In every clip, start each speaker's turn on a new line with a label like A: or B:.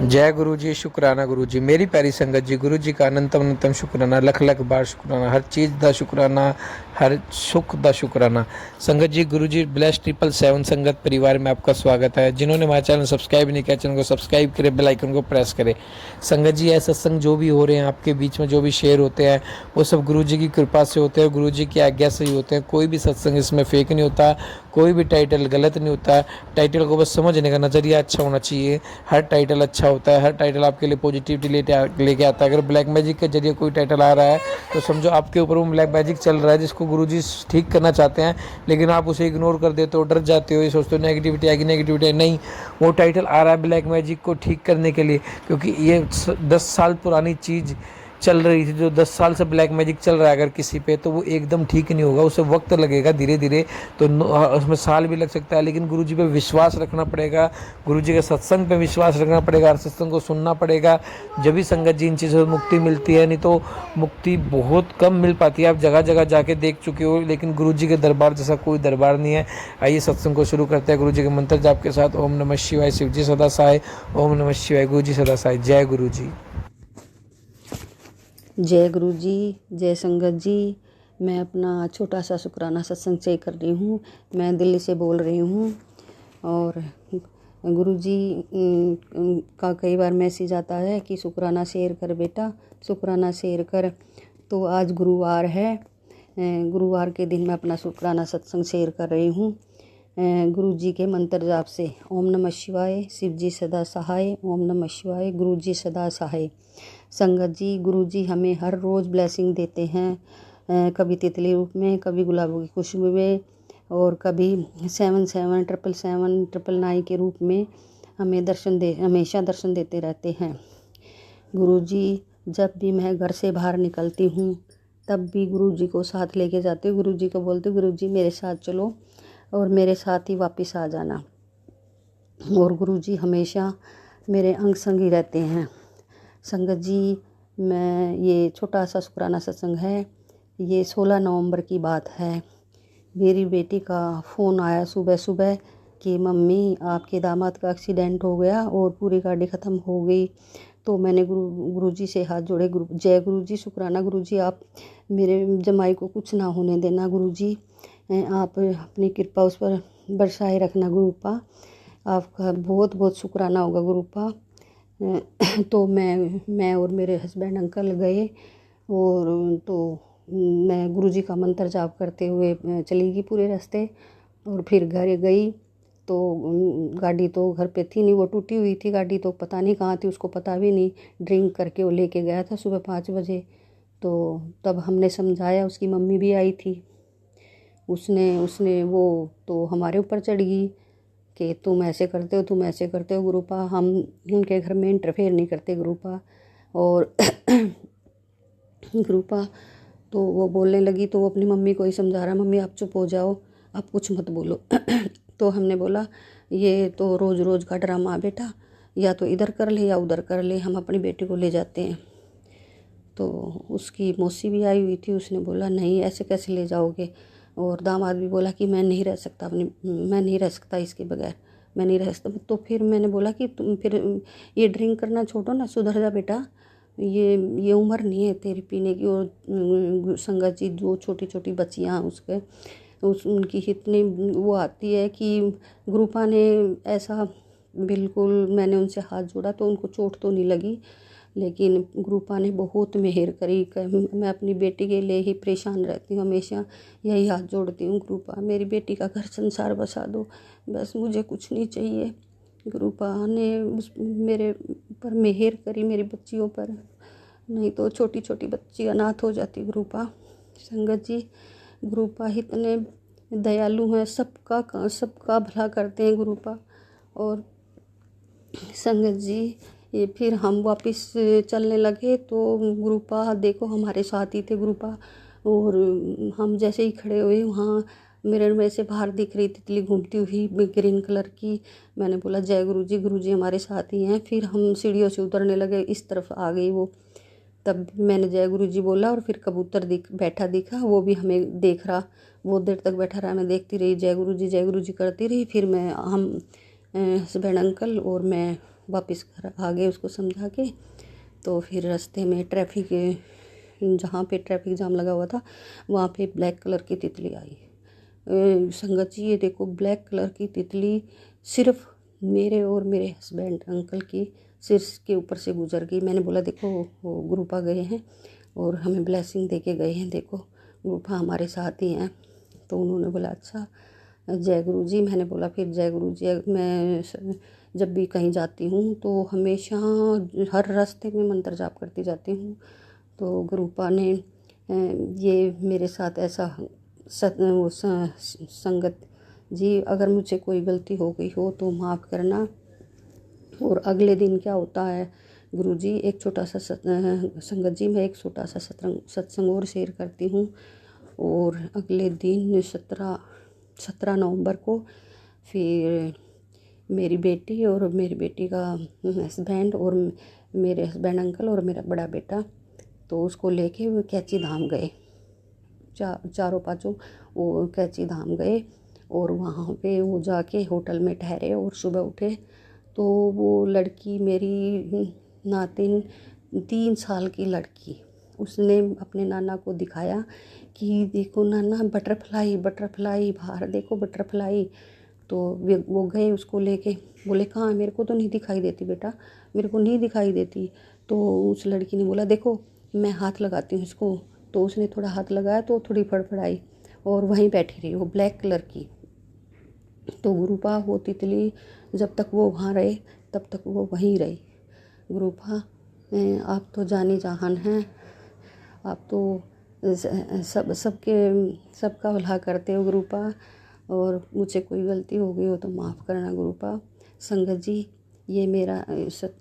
A: जय गुरु जी, शुकराना गुरु जी। मेरी प्यारी संगत जी, गुरु जी का अनंतम अनंतम शुकराना, लख लख बार शुकराना, हर चीज़ का शुकराना, हर सुख का शुकराना। संगत जी, गुरु जी ब्लेस 777 संगत परिवार में आपका स्वागत है। जिन्होंने हमारा चैनल सब्सक्राइब नहीं किया, चैनल को सब्सक्राइब करें, बेल आइकन को प्रेस करें। संगत जी, ये सत्संग जो भी हो रहे हैं आपके बीच में, जो भी शेयर होते हैं, वो सब गुरु जी की कृपा से होते हैं, गुरु जी की आज्ञा से ही होते हैं। कोई भी सत्संग इसमें फेक नहीं होता, कोई भी टाइटल गलत नहीं होता। टाइटल को बस समझने का नज़रिया अच्छा होना चाहिए। हर टाइटल अच्छा होता है, हर टाइटल आपके लिए पॉजिटिविटी लेके आता है। अगर ब्लैक मैजिक के जरिए कोई टाइटल आ रहा है तो समझो आपके ऊपर वो ब्लैक मैजिक चल रहा है, जिसको गुरुजी ठीक करना चाहते हैं, लेकिन आप उसे इग्नोर कर देते हो, डर जाते हो, ये सोचते हो नेगेटिविटी आएगी, नेगेटिविटी नहीं। वो टाइटल आ रहा है ब्लैक मैजिक को ठीक करने के लिए, क्योंकि ये 10 साल पुरानी चीज़ चल रही थी। जो 10 साल से ब्लैक मैजिक चल रहा है अगर किसी पे, तो वो एकदम ठीक नहीं होगा, उसे वक्त लगेगा धीरे धीरे। तो उसमें साल भी लग सकता है, लेकिन गुरुजी पे विश्वास रखना पड़ेगा, गुरुजी के सत्संग पे विश्वास रखना पड़ेगा, हर सत्संग को सुनना पड़ेगा। जब भी संगत जी इन चीज़ों से मुक्ति मिलती है, नहीं तो मुक्ति बहुत कम मिल पाती है। आप जगह जगह जाके देख चुके हो, लेकिन गुरुजी के दरबार जैसा कोई दरबार नहीं है। आइए सत्संग को शुरू करते हैं गुरुजी के मंत्र जाप के साथ। ओम नमः शिवाय, शिव जी सदा सहाय। ओम नमः शिवाय, गुरु जी सदा सहाय। जय गुरु जी।
B: जय गुरु जी, जय संगत जी। मैं अपना छोटा सा शुक्राना सत्संग से कर रही हूँ। मैं दिल्ली से बोल रही हूँ। और गुरु जी का कई बार मैसेज आता है कि शुक्राना शेयर कर बेटा, शुक्राना शेयर कर। तो आज गुरुवार है, गुरुवार के दिन मैं अपना शुक्राना सत्संग शेयर कर रही हूँ गुरु जी के मंत्र जाप से। ओम नमः शिवाय, शिव जी सदा सहाय। ओम नमः शिवाय, गुरु जी सदा सहाय। संगत जी, गुरु जी हमें हर रोज़ ब्लेसिंग देते हैं, कभी तितली रूप में, कभी गुलाबों की खुशबू में, और कभी 77777799 के रूप में हमें हमेशा दर्शन देते रहते हैं। गुरु जी, जब भी मैं घर से बाहर निकलती हूँ तब भी गुरु जी को साथ लेके जाती हूँ। गुरु जी को बोलती हूँ, गुरु जी मेरे साथ चलो और मेरे साथ ही वापस आ जाना। और गुरु जी हमेशा मेरे अंग संग ही रहते हैं। संगत जी, मैं ये छोटा सा शुक्राना सत्संग है, ये 16 नवंबर की बात है। मेरी बेटी का फ़ोन आया सुबह सुबह कि मम्मी आपके दामाद का एक्सीडेंट हो गया और पूरी गाड़ी ख़त्म हो गई। तो मैंने गुरु जी से हाथ जोड़े। जय गुरु जी, शुक्राना गुरु जी, आप मेरे जमाई को कुछ ना होने देना गुरु जी, आप अपनी कृपा उस पर बरसाए रखना गुरुपा, आपका बहुत बहुत शुक्राना होगा गुरुपा। तो मैं और मेरे हस्बैंड अंकल गए, और तो मैं गुरुजी का मंत्र जाप करते हुए चली गई पूरे रास्ते। और फिर घर गई तो गाड़ी तो घर पे थी नहीं, वो टूटी हुई थी गाड़ी, तो पता नहीं कहाँ थी, उसको पता भी नहीं। ड्रिंक करके वो लेके गया था सुबह 5 बजे। तो तब हमने समझाया, उसकी मम्मी भी आई थी, उसने उसने वो तो हमारे ऊपर चढ़ गई कि तुम ऐसे करते हो, तुम ऐसे करते हो गुरुपा, हम उनके घर में इंटरफेयर नहीं करते गुरुपा। और गुरुपा तो वो बोलने लगी, तो वो अपनी मम्मी को ही समझा रहा, मम्मी आप चुप हो जाओ, आप कुछ मत बोलो। तो हमने बोला ये तो रोज़ रोज़ का ड्रामा बेटा, या तो इधर कर ले या उधर कर ले, हम अपनी बेटी को ले जाते हैं। तो उसकी मौसी भी आई हुई थी, उसने बोला नहीं ऐसे कैसे ले जाओगे। और दामाद भी बोला कि मैं नहीं रह सकता इसके बगैर, मैं नहीं रह सकता। तो फिर मैंने बोला कि तुम फिर ये ड्रिंक करना छोड़ो ना, सुधर जा बेटा, ये उम्र नहीं है तेरी पीने की। और संगत जी, जो छोटी छोटी बच्चियाँ उनकी इतनी वो आती है कि गुरुपा ने ऐसा बिल्कुल, मैंने उनसे हाथ जोड़ा तो उनको चोट तो नहीं लगी, लेकिन गुरुपा ने बहुत मेहर करी। मैं अपनी बेटी के लिए ही परेशान रहती हूँ, हमेशा यही हाथ जोड़ती हूँ, गुरुपा मेरी बेटी का घर संसार बसा दो, बस मुझे कुछ नहीं चाहिए। गुरुपा ने मेरे पर मेहर करी, मेरी बच्चियों पर, नहीं तो छोटी छोटी बच्ची अनाथ हो जाती। गुरुपा संगत जी, गुरुपा इतने दयालु हैं, सबका भला करते हैं गुरुपा। और संगत जी, ये फिर हम वापस चलने लगे तो गुरुपा देखो हमारे साथ ही थे गुरुपा। और हम जैसे ही खड़े हुए, वहाँ मिरर में से बाहर दिख रही तितली घूमती हुई ग्रीन कलर की। मैंने बोला जय गुरु जी हमारे साथ ही हैं। फिर हम सीढ़ियों से उतरने लगे, इस तरफ आ गई वो, तब मैंने जय गुरु जी बोला, और फिर कबूतर बैठा दिखा, वो भी हमें देख रहा, बहुत देर तक बैठा रहा, मैं देखती रही, जय गुरु जी करती रही। फिर हम हस्बैंड अंकल और मैं वापस घर आ गए उसको समझा के। तो फिर रास्ते में ट्रैफिक, जहाँ पे ट्रैफिक जाम लगा हुआ था वहाँ पे ब्लैक कलर की तितली आई। संगत जी ये देखो, ब्लैक कलर की तितली सिर्फ मेरे और मेरे हस्बैंड अंकल की सिर के ऊपर से गुजर गई। मैंने बोला देखो वो ग्रुपा गए हैं और हमें ब्लेसिंग दे के गए हैं, देखो ग्रुपा हमारे साथ ही हैं। तो उन्होंने बोला अच्छा जय गुरु जी। मैंने बोला फिर जय गुरु जी। मैं जब भी कहीं जाती हूँ तो हमेशा हर रास्ते में मंत्र जाप करती जाती हूँ। तो गुरुपा ने ये मेरे साथ ऐसा संगत जी, अगर मुझे कोई गलती हो गई हो तो माफ़ करना। और अगले दिन क्या होता है गुरु जी, एक छोटा सा संगत जी, मैं एक छोटा सा सत्संग और शेयर करती हूँ। और अगले दिन 17 नवंबर को फिर मेरी बेटी और मेरी बेटी का हस्बैंड और मेरे हस्बैंड अंकल और मेरा बड़ा बेटा, तो उसको लेके वो कैची धाम गए। चारों पाँचों वो कैची धाम गए और वहाँ पे वो जाके होटल में ठहरे और सुबह उठे तो वो लड़की मेरी नातिन 3 साल की लड़की, उसने अपने नाना को दिखाया कि देखो नाना बटरफ्लाई बटरफ्लाई, बाहर देखो बटरफ्लाई। तो वो गए उसको लेके, बोले कहाँ, मेरे को तो नहीं दिखाई देती बेटा, मेरे को नहीं दिखाई देती। तो उस लड़की ने बोला देखो मैं हाथ लगाती हूँ इसको। तो उसने थोड़ा हाथ लगाया तो थोड़ी फड़फड़ाई और वहीं बैठी रही वो ब्लैक कलर की। तो गुरुपा वो तितली जब तक वो वहाँ रहे तब तक वो वहीं रही। गुरुपा आप तो जानी जहान हैं, आप तो सबका भला करते हो गुरुपा। और मुझे कोई गलती हो गई हो तो माफ़ करना गुरुपा। संगत जी ये मेरा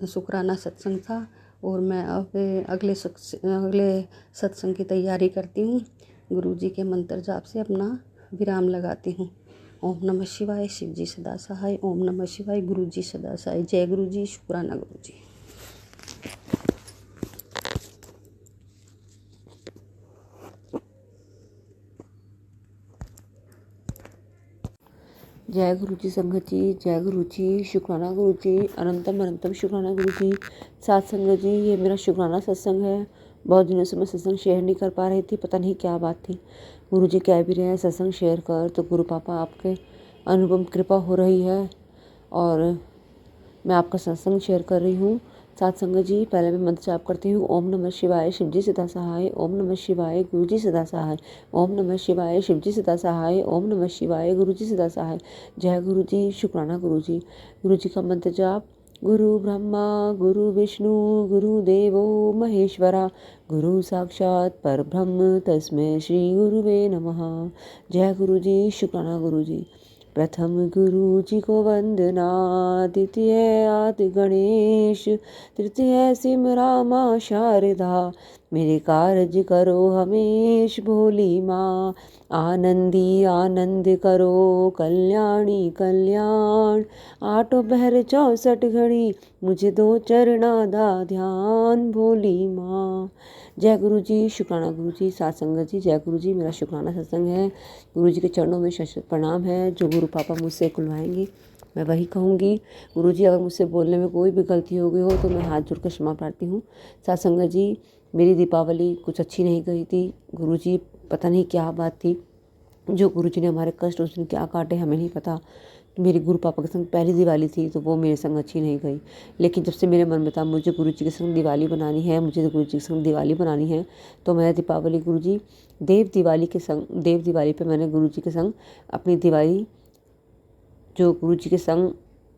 B: शुक्राना सत्संग था और मैं अब अगले सत्संग की तैयारी करती हूँ। गुरु जी के मंत्र जाप से अपना विराम लगाती हूँ। ओम नमः शिवाय, शिव जी सदा सहाय। ओम नमः शिवाय, गुरु जी सदा सहाय। जय गुरु जी, शुक्राना गुरु जी।
C: जय गुरु जी संगत जी, जय गुरु जी, शुक्राना गुरु जी, अनंतम अनंतम शुक्राना गुरु जी। साथ संगत जी ये मेरा शुक्राना सत्संग है। बहुत दिनों से मैं सत्संग शेयर नहीं कर पा रही थी, पता नहीं क्या बात थी। गुरु जी कह भी रहे हैं सत्संग शेयर कर, तो गुरु पापा आपके अनुपम कृपा हो रही है और मैं आपका सत्संग शेयर कर रही हूँ। साथ संगत जी पहले मैं मंत्र जाप करती हूँ। ओम नमः शिवाय, शिव जी सदा सहाय। ओम नमः शिवाय, गुरु जी सदा सहाय। ओम नमः शिवाय, शिव जी सदा सहाय। ओम नमः शिवाय, गुरु जी सदा सहाय। जय गुरु जी, शुक्राना गुरु जी। गुरु जी का मंत्र जाप। गुरु ब्रह्मा गुरु विष्णु गुरु देवो महेश्वरा, गुरु साक्षात परब्रह्म तस्मै श्री गुरुवे नमः। जय गुरु जी, शुक्राना गुरु जी। प्रथम गुरु जी को वंदना, द्वितीय आदि गणेश, तृतीय सिमरा माँ शारदा, मेरे कार्य करो हमेश भोली माँ। आनंदी आनंद करो, कल्याणी कल्याण, आठों पहर 64 घड़ी, मुझे दो चरणा दा ध्यान भोली माँ। जय गुरु जी, शुक्राना गुरु जी। साथ संगत जी जय गुरु जी, मेरा शुक्राना सत्संग है। गुरु जी के चरणों में शत प्रणाम है। जो गुरु पापा मुझसे खुलवाएंगे मैं वही कहूँगी। गुरु जी अगर मुझसे बोलने में कोई भी गलती हो गई हो तो मैं हाथ जोड़ कर क्षमा प्रार्थी हूँ। साथ संगत जी मेरी दीपावली कुछ अच्छी नहीं गई थी। गुरु जी पता नहीं क्या बात थी, जो गुरु जी ने हमारे कष्ट उस दिन क्या काटे हमें नहीं पता। मेरी गुरु पापा के संग पहली दिवाली थी तो वो मेरे संग अच्छी नहीं गई। लेकिन जब से मेरे मन में था मुझे गुरु जी के संग दिवाली बनानी है, मुझे गुरु जी के संग दिवाली बनानी है, तो मैं दीपावली गुरु जी देव दिवाली पे मैंने गुरु जी के संग अपनी दिवाली जो गुरु जी के संग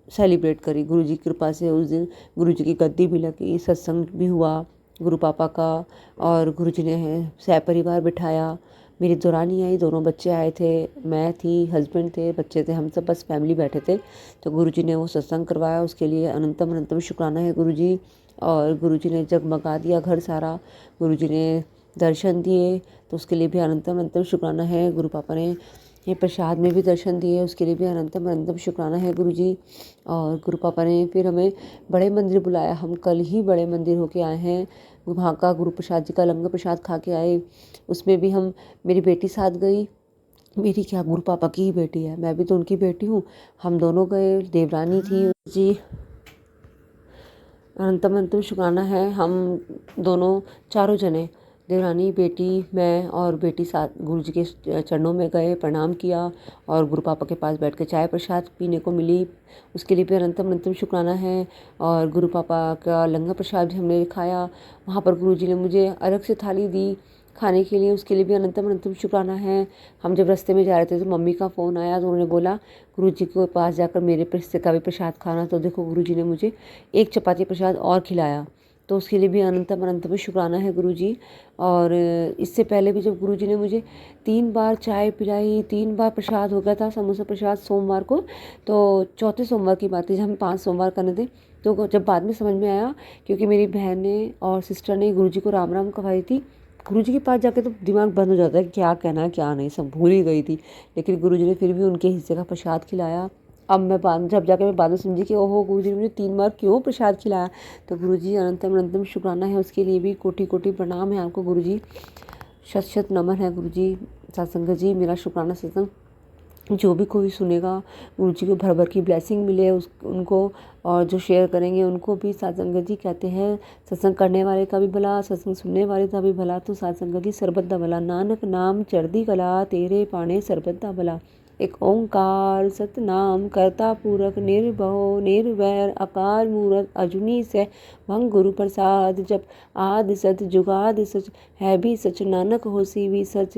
C: सेलिब्रेट करी। गुरु जी की कृपा से उस दिन गुरु जी की गद्दी भी लगी, सत्संग भी हुआ गुरु पापा का, और गुरु जी ने सहपरिवार बिठाया। मेरी दुरानी आई, दोनों बच्चे आए थे, मैं थी, हस्बैंड थे, बच्चे थे, हम सब बस फैमिली बैठे थे। तो गुरु जी ने वो सत्संग करवाया, उसके लिए अनंतम अनंतम शुक्राना है गुरु जी। और गुरु जी ने जगमगा दिया घर सारा, गुरु जी ने दर्शन दिए तो उसके लिए भी अनंतम अनंतम शुक्राना है। गुरु पापा ने ये प्रसाद में भी दर्शन दिए, उसके लिए भी अनंतम अनंतम शुक्राना है गुरु जी। और गुरु पापा ने फिर हमें बड़े मंदिर बुलाया, हम कल ही बड़े मंदिर होके आए हैं। वहाँ का गुरु प्रसाद जी का लंगर प्रसाद खा के आए। उसमें भी हम, मेरी बेटी साथ गई, मेरी क्या गुरु पापा की ही बेटी है, मैं भी तो उनकी बेटी हूँ। हम दोनों गए, देवरानी थी जी, अनंतम अनंतम शुक्राना है। हम दोनों चारों जने, देवरानी, बेटी, मैं और बेटी, साथ गुरु जी के चरणों में गए, प्रणाम किया और गुरु पापा के पास बैठ के चाय प्रसाद पीने को मिली, उसके लिए भी अनंतम अनंतम शुक्राना है। और गुरु पापा का लंगर प्रसाद भी हमने खाया। वहाँ पर गुरु जी ने मुझे अलग से थाली दी खाने के लिए, उसके लिए भी अनंतम अनंतम शुक्राना है। हम जब रास्ते में जा रहे थे तो मम्मी का फ़ोन आया तो उन्होंने बोला गुरु जी के पास जाकर मेरे हिस्से का भी प्रसाद खाना। तो देखो गुरु जी ने मुझे एक चपाती प्रसाद और खिलाया, तो उसके लिए भी अनंतम अनंतम शुक्राना है गुरु जी। और इससे पहले भी जब गुरु जी ने मुझे 3 बार चाय पिलाई, 3 बार प्रसाद हो गया था, समोसा प्रसाद सोमवार को, तो चौथे सोमवार की बात थी जब हम 5 सोमवार करने थे। तो जब बाद में समझ में आया, क्योंकि मेरी बहन ने और सिस्टर ने गुरु जी को राम राम कहवाई थी, गुरु जी के पास जाके तो दिमाग बंद हो जाता है, क्या कहना है क्या नहीं, सब भूल ही गई थी। लेकिन गुरु जी ने फिर भी उनके हिस्से का प्रसाद खिलाया। अब जब जाके मैं बाद में समझी कि ओहो गुरु जी ने मुझे 3 बार क्यों प्रसाद खिलाया। तो गुरु जी अनंतम अनंतम शुक्राना है, उसके लिए भी कोटि कोटि प्रणाम है आपको गुरु जी, शत शत नमन है गुरु जी। सत्संग जी, मेरा शुक्राना सत्संग जो भी कोई सुनेगा, गुरु जी को भर भर की ब्लेसिंग मिले उनको, और जो शेयर करेंगे उनको भी। सत्संग जी कहते हैं सत्संग करने वाले का भी भला, सत्संग सुनने वाले का भी भला। तो सत्संग जी सरबत दा भला, नानक नाम चढ़दी कला, तेरे पाने सरबत दा भला। एक ओंकार सतनाम करता पूरक, निर्भव निर्वैर अकाल मूरत, अजुनी से भंग गुरु प्रसाद, जब आदि सच जुगाद सच, है भी सच नानक होसी भी सच।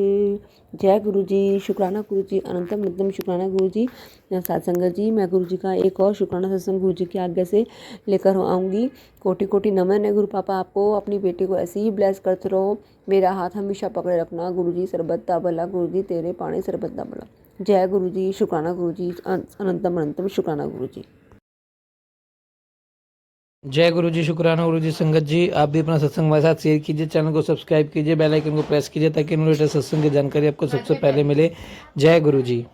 C: जय गुरु जी, शुक्राना गुरु जी, अनंतम अनंतम शुक्राना गुरु जी। सत्संग जी, मैं गुरु जी का एक और शुक्राना सत्संग गुरु जी की आज्ञा से लेकर आऊँगी। कोटि कोटि नमन है गुरु पापा आपको, अपनी बेटी को ऐसे ही ब्लेस करते रहो, मेरा हाथ हमेशा पकड़े रखना गुरु जी, सरबत दा भला गुरु जी, तेरे पाने सरबत दा भला। जय गुरु जी, शुक्राना गुरु जी, अनंतम अनंतम शुक्राना गुरु जी।
A: जय गुरु जी, शुक्राना गुरु जी। संगत जी, आप भी अपना सत्संग हमारे साथ शेयर कीजिए, चैनल को सब्सक्राइब कीजिए, बेल आइकन को प्रेस कीजिए ताकि लेटेस्ट सत्संग की जानकारी आपको सबसे पहले मिले। जय गुरु जी।